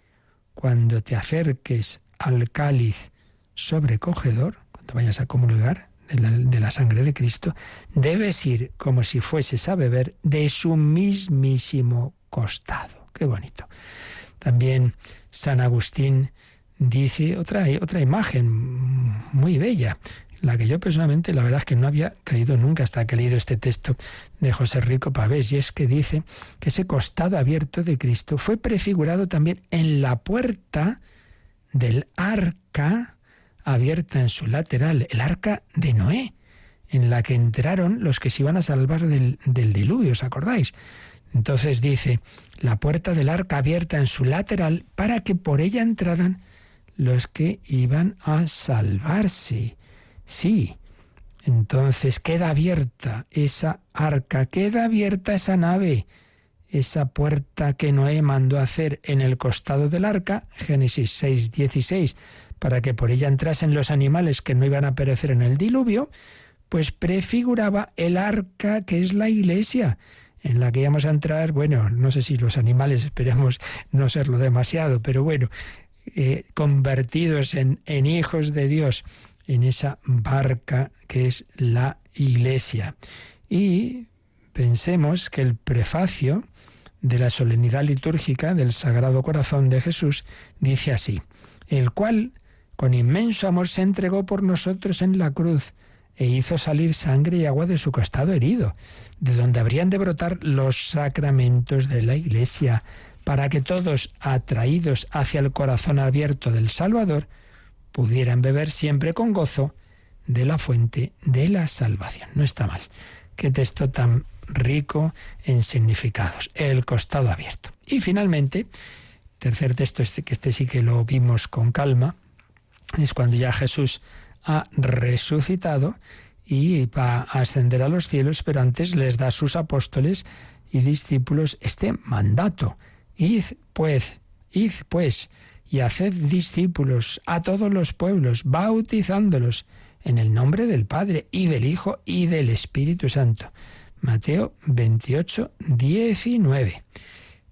cuando te acerques al cáliz sobrecogedor, cuando vayas a comulgar de la sangre de Cristo, debes ir como si fueses a beber de su mismísimo costado. Qué bonito. También San Agustín dice otra imagen muy bella, la que yo personalmente la verdad es que no había caído nunca hasta que he leído este texto de José Rico Pavés, y es que dice que ese costado abierto de Cristo fue prefigurado también en la puerta del arca abierta en su lateral, el arca de Noé, en la que entraron los que se iban a salvar del diluvio, ¿os acordáis? Entonces dice, la puerta del arca abierta en su lateral para que por ella entraran los que iban a salvarse. Sí, entonces queda abierta esa arca, queda abierta esa nave, esa puerta que Noé mandó hacer en el costado del arca, Génesis 6:16, para que por ella entrasen los animales que no iban a perecer en el diluvio, pues prefiguraba el arca que es la Iglesia, en la que íbamos a entrar, bueno, no sé si los animales, esperemos no serlo demasiado, pero bueno, convertidos en hijos de Dios, en esa barca que es la Iglesia. Y pensemos que el prefacio de la solemnidad litúrgica del Sagrado Corazón de Jesús dice así, el cual con inmenso amor se entregó por nosotros en la cruz e hizo salir sangre y agua de su costado herido, de donde habrían de brotar los sacramentos de la Iglesia, para que todos, atraídos hacia el corazón abierto del Salvador, pudieran beber siempre con gozo de la fuente de la salvación. No está mal. Qué texto tan rico en significados. El costado abierto. Y finalmente, tercer texto, que este sí que lo vimos con calma, es cuando ya Jesús ha resucitado y va a ascender a los cielos, pero antes les da a sus apóstoles y discípulos este mandato. Id pues, y haced discípulos a todos los pueblos, bautizándolos en el nombre del Padre, y del Hijo, y del Espíritu Santo. Mateo 28:19.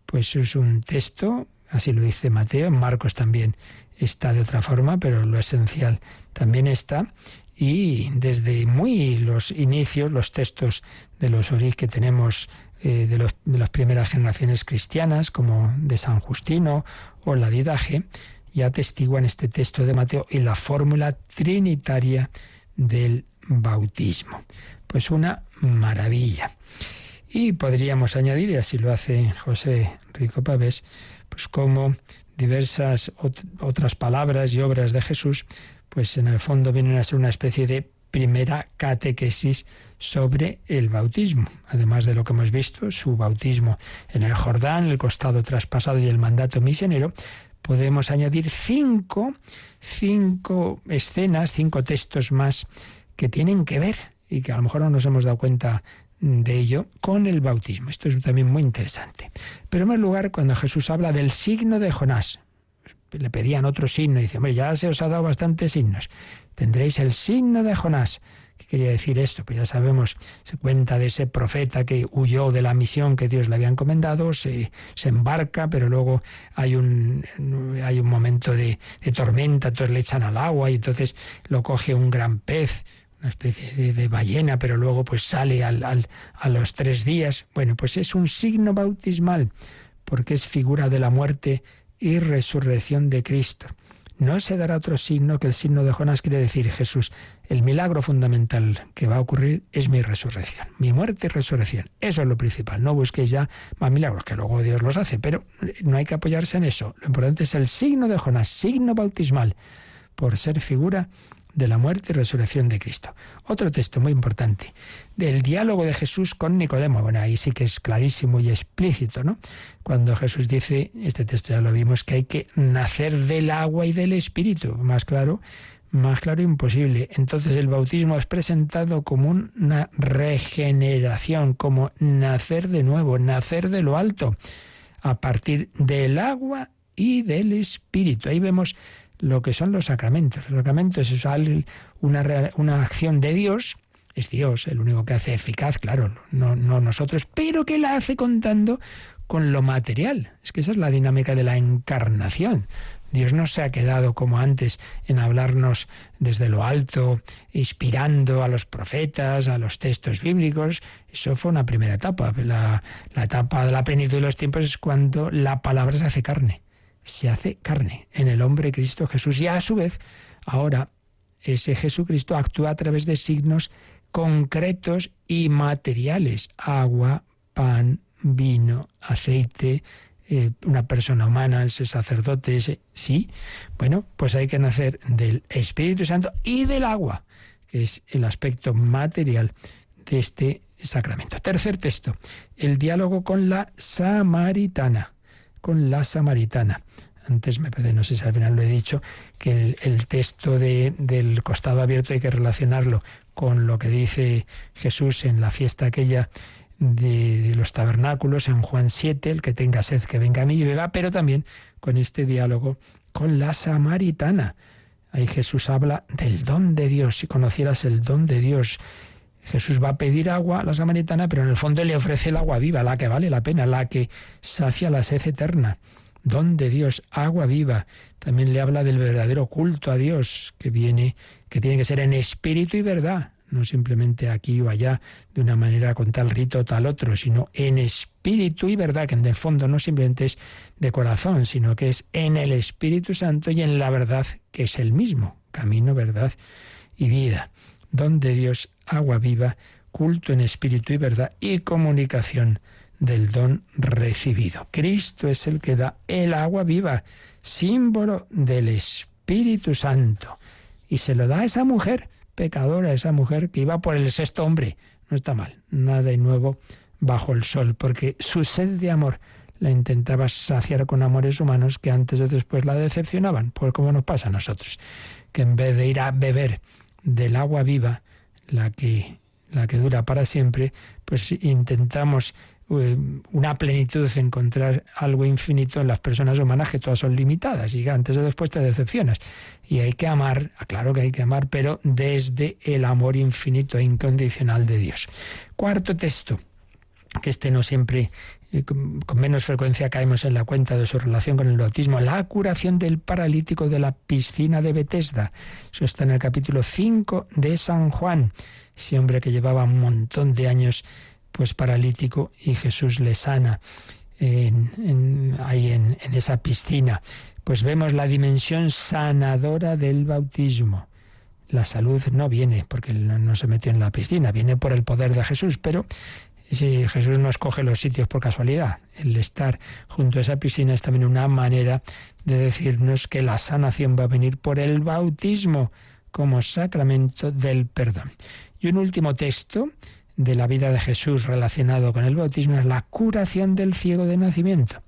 Pues es un texto, así lo dice Mateo, en Marcos también está de otra forma, pero lo esencial también está. Y desde muy los inicios, los textos de los orígenes que tenemos de las primeras generaciones cristianas, como de San Justino o la Didache, ya atestiguan este texto de Mateo y la fórmula trinitaria del bautismo. Pues una maravilla. Y podríamos añadir, y así lo hace José Rico Pavés, pues como diversas otras palabras y obras de Jesús, pues en el fondo vienen a ser una especie de primera catequesis sobre el bautismo. Además de lo que hemos visto, su bautismo en el Jordán, el costado traspasado y el mandato misionero, podemos añadir cinco escenas, 5 textos más que tienen que ver, y que a lo mejor no nos hemos dado cuenta de ello, con el bautismo. Esto es también muy interesante. Pero en primer lugar, cuando Jesús habla del signo de Jonás, le pedían otro signo, y dice, hombre, ya se os ha dado bastantes signos, tendréis el signo de Jonás. ¿Qué quería decir esto? Pues ya sabemos, se cuenta de ese profeta que huyó de la misión que Dios le había encomendado, se embarca, pero luego hay un momento de tormenta, entonces le echan al agua y entonces lo coge un gran pez, una especie de ballena, pero luego pues sale a los 3 días. Bueno, pues es un signo bautismal, porque es figura de la muerte y resurrección de Cristo. No se dará otro signo que el signo de Jonás, quiere decir Jesús. El milagro fundamental que va a ocurrir es mi resurrección, mi muerte y resurrección. Eso es lo principal. No busquéis ya más milagros, que luego Dios los hace, pero no hay que apoyarse en eso. Lo importante es el signo de Jonás, signo bautismal, por ser figura de la muerte y resurrección de Cristo. Otro texto muy importante, del diálogo de Jesús con Nicodemo. Bueno, ahí sí que es clarísimo y explícito, ¿no? Cuando Jesús dice, este texto ya lo vimos, que hay que nacer del agua y del Espíritu. Más claro imposible. Entonces el bautismo es presentado como una regeneración, como nacer de nuevo, nacer de lo alto, a partir del agua y del Espíritu. Ahí vemos lo que son los sacramentos. Los sacramentos es una acción de Dios, es Dios el único que hace eficaz, claro, no nosotros, pero que la hace contando con lo material. Es que esa es la dinámica de la encarnación. Dios no se ha quedado como antes en hablarnos desde lo alto, inspirando a los profetas, a los textos bíblicos. Eso fue una primera etapa. La etapa de la plenitud de los tiempos es cuando la palabra se hace carne en el hombre Cristo Jesús. Y a su vez, ahora ese Jesucristo actúa a través de signos concretos y materiales: agua, pan, vino, aceite, una persona humana, ese sacerdote, sí. Bueno, pues hay que nacer del Espíritu Santo y del agua, que es el aspecto material de este sacramento. Tercer texto, el diálogo con la samaritana. Antes me parece, no sé si al final lo he dicho, que el texto del costado abierto hay que relacionarlo con lo que dice Jesús en la fiesta aquella de los tabernáculos, en Juan 7, el que tenga sed que venga a mí y beba, pero también con este diálogo con la samaritana. Ahí Jesús habla del don de Dios. Si conocieras el don de Dios, Jesús va a pedir agua a la samaritana, pero en el fondo le ofrece el agua viva, la que vale la pena, la que sacia la sed eterna. Don de Dios, agua viva. También le habla del verdadero culto a Dios, que tiene que ser en espíritu y verdad, no simplemente aquí o allá, de una manera con tal rito o tal otro, sino en espíritu y verdad, que en el fondo no simplemente es de corazón, sino que es en el Espíritu Santo y en la verdad, que es el mismo, camino, verdad y vida. Don de Dios, agua viva, culto en espíritu y verdad y comunicación del don recibido. Cristo es el que da el agua viva, símbolo del Espíritu Santo, y se lo da a esa mujer pecadora, esa mujer que iba por el sexto hombre. No está mal, nada de nuevo bajo el sol, porque su sed de amor la intentaba saciar con amores humanos que antes o después la decepcionaban, pues como nos pasa a nosotros, que en vez de ir a beber del agua viva, la que dura para siempre, pues intentamos una plenitud, encontrar algo infinito en las personas humanas, que todas son limitadas y que antes o después te decepcionas. Y hay que amar, claro que hay que amar, pero desde el amor infinito e incondicional de Dios. Cuarto texto, que no siempre, con menos frecuencia caemos en la cuenta de su relación con el bautismo: la curación del paralítico de la piscina de Betesda. Eso está en el capítulo 5 de San Juan. Ese hombre que llevaba un montón de años pues paralítico, y Jesús le sana ahí en esa piscina. Pues vemos la dimensión sanadora del bautismo. La salud no viene porque él no se metió en la piscina, viene por el poder de Jesús, pero si Jesús no escoge los sitios por casualidad. El estar junto a esa piscina es también una manera de decirnos que la sanación va a venir por el bautismo como sacramento del perdón. Y un último texto de la vida de Jesús relacionado con el bautismo es la curación del ciego de nacimiento.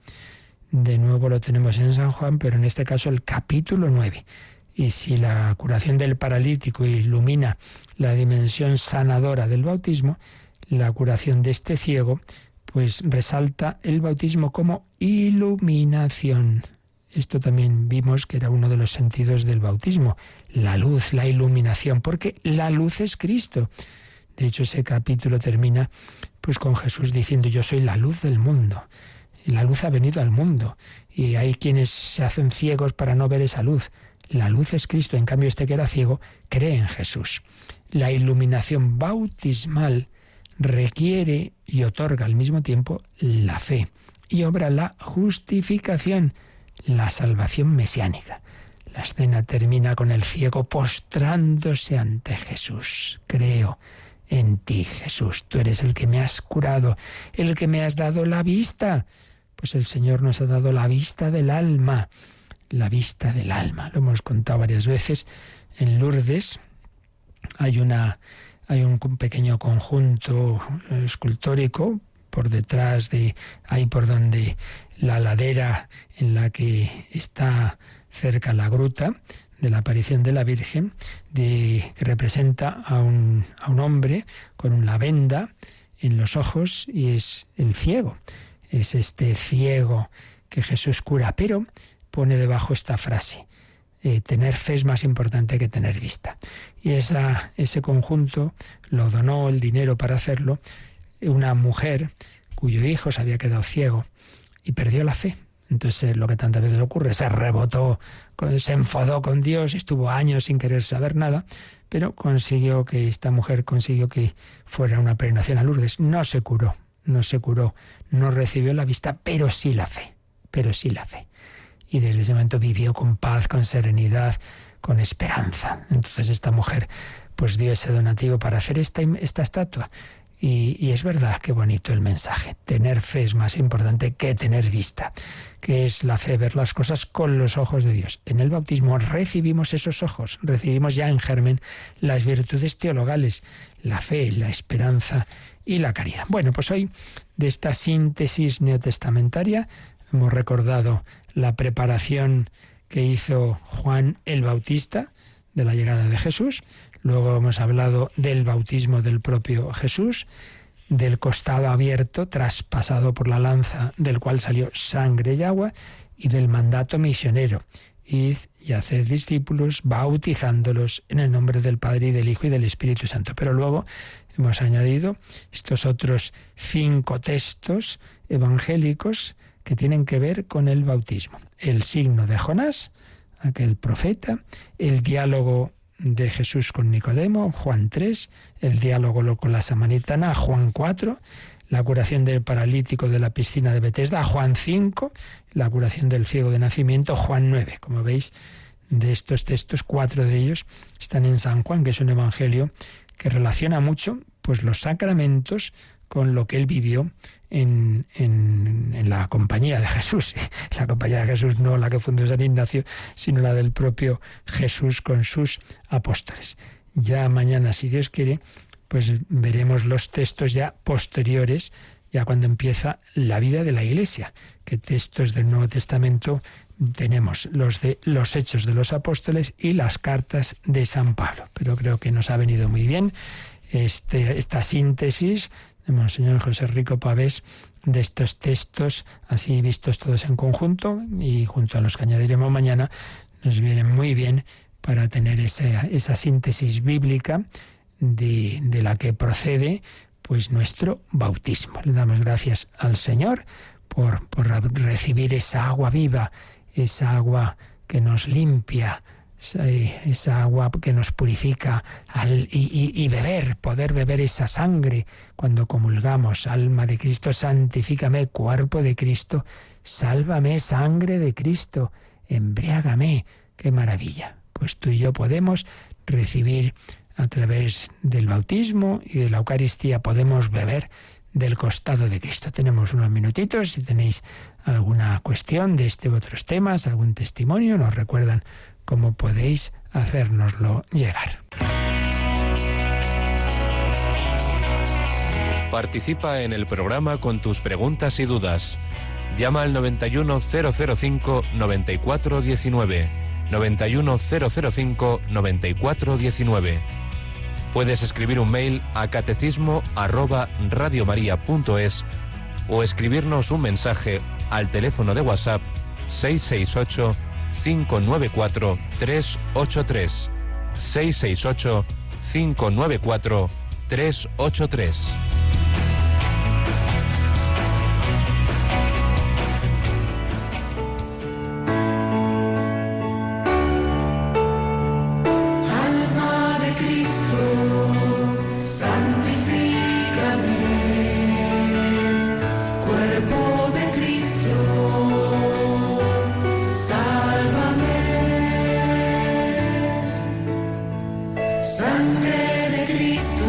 De nuevo lo tenemos en San Juan, pero en este caso el capítulo 9. Y si la curación del paralítico ilumina la dimensión sanadora del bautismo, la curación de este ciego pues resalta el bautismo como iluminación. Esto también vimos que era uno de los sentidos del bautismo, la luz, la iluminación, porque la luz es Cristo. De hecho, ese capítulo termina pues con Jesús diciendo: yo soy la luz del mundo. Y la luz ha venido al mundo. Y hay quienes se hacen ciegos para no ver esa luz. La luz es Cristo. En cambio, este que era ciego cree en Jesús. La iluminación bautismal requiere y otorga al mismo tiempo la fe. Y obra la justificación, la salvación mesiánica. La escena termina con el ciego postrándose ante Jesús. Creo en ti, Jesús. Tú eres el que me has curado, el que me has dado la vista. Pues el Señor nos ha dado la vista del alma. La vista del alma. Lo hemos contado varias veces. En Lourdes hay un pequeño conjunto escultórico por detrás de ahí por donde la ladera en la que está cerca la gruta de la aparición de la Virgen, que representa a un hombre con una venda en los ojos, y es el ciego. Es este ciego que Jesús cura, pero pone debajo esta frase: tener fe es más importante que tener vista. Y ese conjunto lo donó, el dinero para hacerlo, una mujer cuyo hijo se había quedado ciego y perdió la fe. Entonces lo que tantas veces ocurre, se rebotó, se enfadó con Dios, estuvo años sin querer saber nada, pero esta mujer consiguió que fuera una peregrinación a Lourdes. No se curó, no recibió la vista, pero sí la fe. Y desde ese momento vivió con paz, con serenidad, con esperanza. Entonces esta mujer pues dio ese donativo para hacer esta estatua. Y es verdad, qué bonito el mensaje. Tener fe es más importante que tener vista. ¿Qué es la fe? Ver las cosas con los ojos de Dios. En el bautismo recibimos esos ojos, recibimos ya en germen las virtudes teologales, la fe, la esperanza y la caridad. Bueno, pues hoy de esta síntesis neotestamentaria hemos recordado la preparación que hizo Juan el Bautista de la llegada de Jesús. Luego hemos hablado del bautismo del propio Jesús, del costado abierto, traspasado por la lanza, del cual salió sangre y agua, y del mandato misionero. Id y haced discípulos, bautizándolos en el nombre del Padre y del Hijo y del Espíritu Santo. Pero luego hemos añadido estos otros 5 textos evangélicos que tienen que ver con el bautismo. El signo de Jonás, aquel profeta, el diálogo de Jesús con Nicodemo, Juan 3, el diálogo con la samaritana, Juan 4, la curación del paralítico de la piscina de Betesda, Juan 5, la curación del ciego de nacimiento, Juan 9. Como veis, de estos textos, 4 de ellos están en San Juan, que es un evangelio que relaciona mucho pues los sacramentos con lo que él vivió en la compañía de Jesús. La compañía de Jesús, no la que fundó San Ignacio, sino la del propio Jesús con sus apóstoles. Ya mañana, si Dios quiere, pues veremos los textos ya posteriores, ya cuando empieza la vida de la Iglesia. ¿Qué textos del Nuevo Testamento tenemos? Los de los Hechos de los Apóstoles y las cartas de San Pablo. Pero creo que nos ha venido muy bien esta síntesis de Monseñor José Rico Pavés de estos textos, así vistos todos en conjunto, y junto a los que añadiremos mañana, nos vienen muy bien para tener esa síntesis bíblica de la que procede pues nuestro bautismo. Le damos gracias al Señor por recibir esa agua viva, esa agua que nos limpia, esa agua que nos purifica, y poder beber esa sangre cuando comulgamos. Alma de Cristo, santifícame. Cuerpo de Cristo, sálvame. Sangre de Cristo, embriágame. ¡Qué maravilla! Pues tú y yo podemos recibir a través del bautismo y de la Eucaristía, podemos beber del costado de Cristo. Tenemos unos minutitos, si tenéis alguna cuestión de este u otros temas, algún testimonio, nos recuerdan cómo podéis hacérnoslo llegar. Participa en el programa con tus preguntas y dudas. Llama al 91005-9419. 91005-9419. Puedes escribir un mail a catecismo@radiomaria.es o escribirnos un mensaje al teléfono de WhatsApp 668 594 383. 668 594 383. Sangre de Cristo,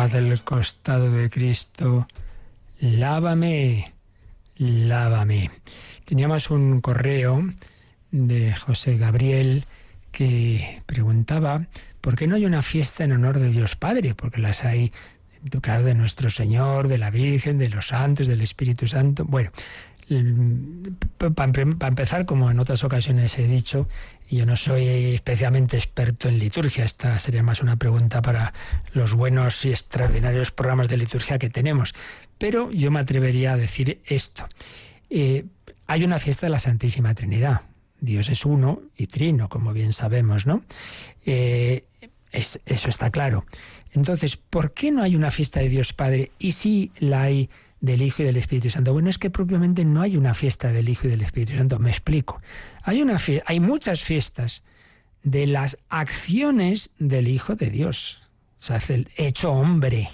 agua del costado de Cristo, lávame, lávame. Teníamos un correo de José Gabriel que preguntaba ¿por qué no hay una fiesta en honor de Dios Padre? Porque las hay, claro, de nuestro Señor, de la Virgen, de los santos, del Espíritu Santo. Bueno, para empezar, como en otras ocasiones he dicho, yo no soy especialmente experto en liturgia. Esta sería más una pregunta para los buenos y extraordinarios programas de liturgia que tenemos. Pero yo me atrevería a decir esto. Hay una fiesta de la Santísima Trinidad. Dios es uno y trino, como bien sabemos, ¿no? Eso está claro. Entonces, ¿por qué no hay una fiesta de Dios Padre y sí la hay del Hijo y del Espíritu Santo? Bueno, es que propiamente no hay una fiesta del Hijo y del Espíritu Santo. Me explico. Hay muchas fiestas de las acciones del Hijo de Dios. O sea, hecho hombre.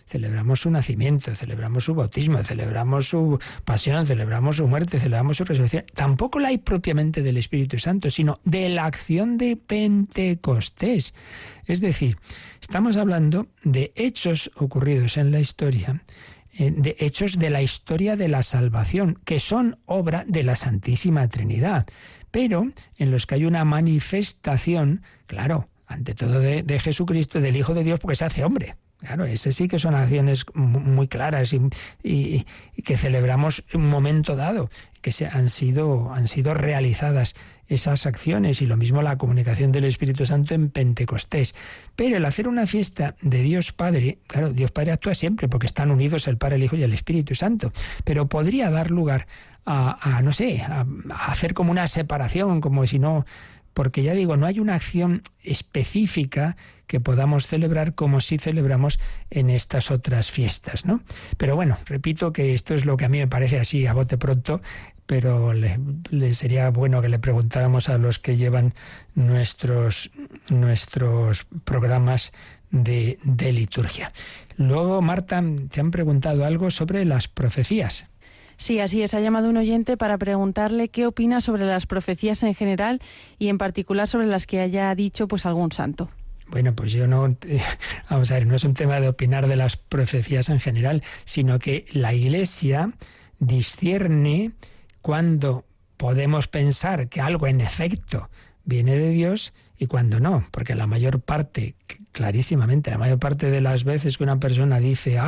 Celebramos su nacimiento, celebramos su bautismo, celebramos su pasión, celebramos su muerte, celebramos su resurrección. Tampoco la hay propiamente del Espíritu Santo, sino de la acción de Pentecostés. Es decir, estamos hablando de hechos ocurridos en la historia, de hechos de la historia de la salvación, que son obra de la Santísima Trinidad, pero en los que hay una manifestación, claro, ante todo de Jesucristo, del Hijo de Dios, porque se hace hombre. Claro, ese sí que son acciones muy claras y que celebramos en un momento dado, que han sido realizadas esas acciones, y lo mismo la comunicación del Espíritu Santo en Pentecostés. Pero el hacer una fiesta de Dios Padre, claro, Dios Padre actúa siempre porque están unidos el Padre, el Hijo y el Espíritu Santo, pero podría dar lugar a hacer como una separación, como si no... Porque ya digo, no hay una acción específica que podamos celebrar como si celebramos en estas otras fiestas, ¿no? Pero bueno, repito que esto es lo que a mí me parece así a bote pronto, pero le sería bueno que le preguntáramos a los que llevan nuestros programas de liturgia. Luego, Marta, te han preguntado algo sobre las profecías. Sí, así es. Ha llamado un oyente para preguntarle qué opina sobre las profecías en general y en particular sobre las que haya dicho pues algún santo. Bueno, pues yo no... Vamos a ver, no es un tema de opinar de las profecías en general, sino que la Iglesia discierne cuando podemos pensar que algo en efecto viene de Dios y cuando no, porque la mayor parte, clarísimamente, la mayor parte de las veces que una persona dice,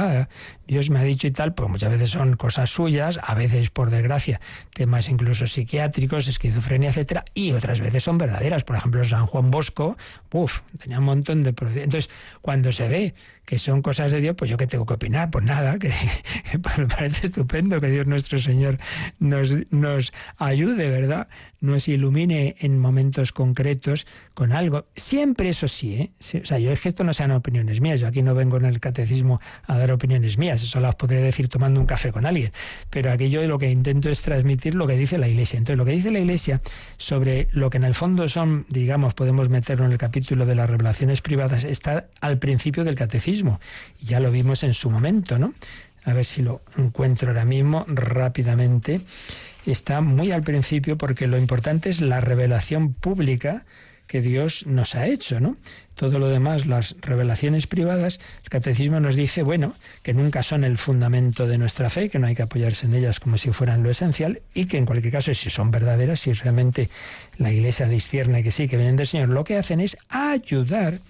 Dios me ha dicho y tal, pues muchas veces son cosas suyas, a veces, por desgracia, temas incluso psiquiátricos, esquizofrenia, etcétera, y otras veces son verdaderas. Por ejemplo, San Juan Bosco, tenía un montón de... Entonces, cuando se ve que son cosas de Dios, pues yo qué tengo que opinar, pues nada, que me parece estupendo que Dios nuestro Señor nos ayude, ¿verdad? Nos ilumine en momentos concretos con algo. Siempre eso sí, O sea, yo es que esto no sean opiniones mías, yo aquí no vengo en el catecismo a dar opiniones mías, eso las podré decir tomando un café con alguien, pero aquí yo lo que intento es transmitir lo que dice la Iglesia. Entonces, lo que dice la Iglesia sobre lo que en el fondo son, digamos, podemos meterlo en el capítulo de las revelaciones privadas, está al principio del catecismo. Y ya lo vimos en su momento, ¿no? A ver si lo encuentro ahora mismo rápidamente. Está muy al principio porque lo importante es la revelación pública que Dios nos ha hecho, ¿no? Todo lo demás, las revelaciones privadas, el catecismo nos dice, bueno, que nunca son el fundamento de nuestra fe, que no hay que apoyarse en ellas como si fueran lo esencial y que en cualquier caso, si son verdaderas, si realmente la Iglesia discierne que sí, que vienen del Señor, lo que hacen es ayudar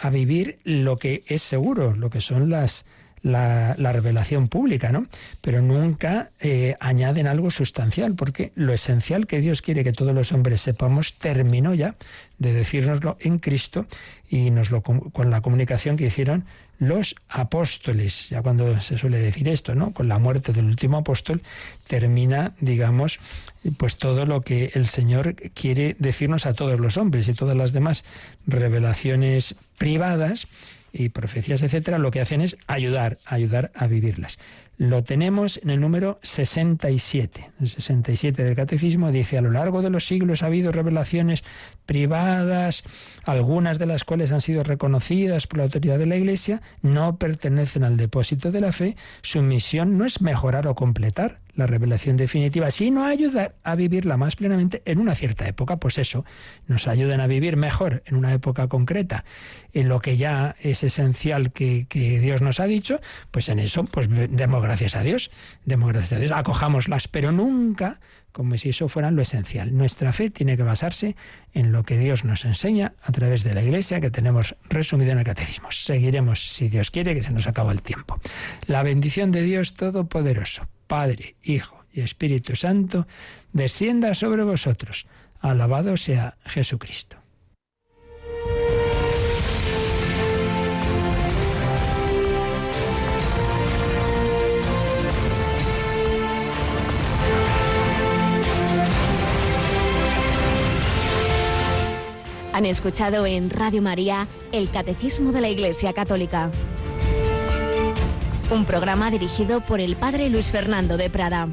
a vivir lo que es seguro, lo que son la revelación pública, ¿no? Pero nunca añaden algo sustancial, porque lo esencial que Dios quiere que todos los hombres sepamos terminó ya de decírnoslo en Cristo y con la comunicación que hicieron los apóstoles. Ya cuando se suele decir esto, ¿no? Con la muerte del último apóstol termina, digamos, pues todo lo que el Señor quiere decirnos a todos los hombres, y todas las demás revelaciones privadas y profecías, etcétera, lo que hacen es ayudar a vivirlas. Lo tenemos en el número 67. El 67 del Catecismo dice: a lo largo de los siglos ha habido revelaciones privadas, algunas de las cuales han sido reconocidas por la autoridad de la Iglesia, no pertenecen al depósito de la fe. Su misión no es mejorar o completar la revelación definitiva, sino ayudar a vivirla más plenamente en una cierta época. Pues eso, nos ayudan a vivir mejor en una época concreta, en lo que ya es esencial que Dios nos ha dicho, pues en eso pues demos gracias a Dios, acojámoslas, pero nunca como si eso fuera lo esencial. Nuestra fe tiene que basarse en lo que Dios nos enseña a través de la Iglesia, que tenemos resumido en el Catecismo. Seguiremos, si Dios quiere, que se nos acabó el tiempo. La bendición de Dios Todopoderoso, Padre, Hijo y Espíritu Santo, descienda sobre vosotros. Alabado sea Jesucristo. Han escuchado en Radio María el Catecismo de la Iglesia Católica, un programa dirigido por el Padre Luis Fernando de Prada.